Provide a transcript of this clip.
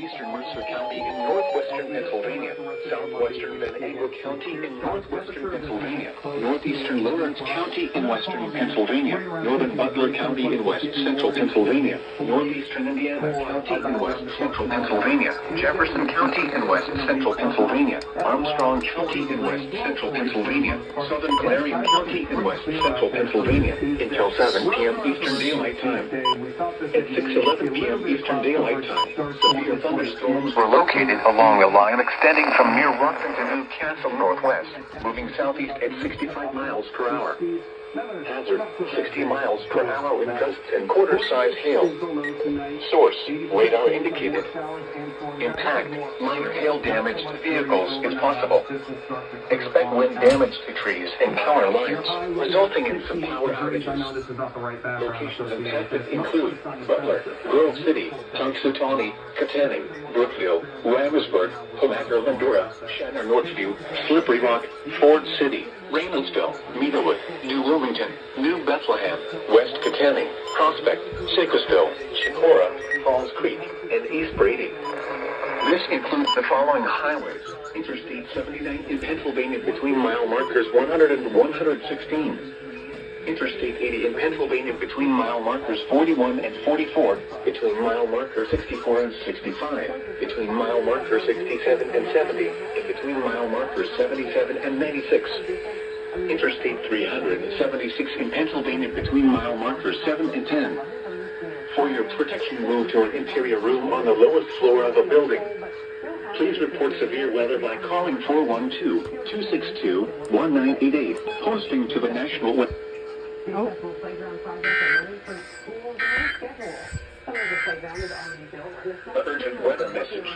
Southeastern Mercer County in northwestern Pennsylvania, southwestern Venango County in northwestern Pennsylvania, northeastern Lawrence County in western Pennsylvania, northern Butler County in west central Pennsylvania, northeastern Indiana County in west central Pennsylvania, Jefferson County in west central Pennsylvania, Armstrong County in west central Pennsylvania, southern Clarion County in west central Pennsylvania, until 7 p.m. Eastern Daylight Time. At 6:11 p.m. Eastern Daylight Time, severe thunderstorms were located along a line extending from near Rockland to Newcastle northwest, moving southeast at 65 miles per hour. Hazard, 60 miles per hour with gusts and quarter-size hail. Source, radar indicated. Impact, minor hail damage to vehicles is possible. Expect wind damage to trees and power lines, resulting in some power outages. Locations impacted include Butler, Grove City, Punxsutawney, Katanning, Brookville, Ramsburg, Homaker, Medora, Shannon, Northview, Slippery Rock, Ford City, Reynoldsville, Meadowood, New Wilmington, New Bethlehem, West Katanning, Prospect, Sacresville, Chicora, Falls Creek, and East Brady. This includes the following highways: Interstate 79 in Pennsylvania between mile markers 100 and 116. Interstate 80 in Pennsylvania between mile markers 41 and 44, between mile markers 64 and 65, between mile markers 67 and 70, and between mile markers 77 and 96. Interstate 376 in Pennsylvania between mile markers 7 and 10. For your protection, move to an interior room on the lowest floor of a building. Please report severe weather by calling 412-262-1988, posting to the National Weather. Oh. Urgent weather message.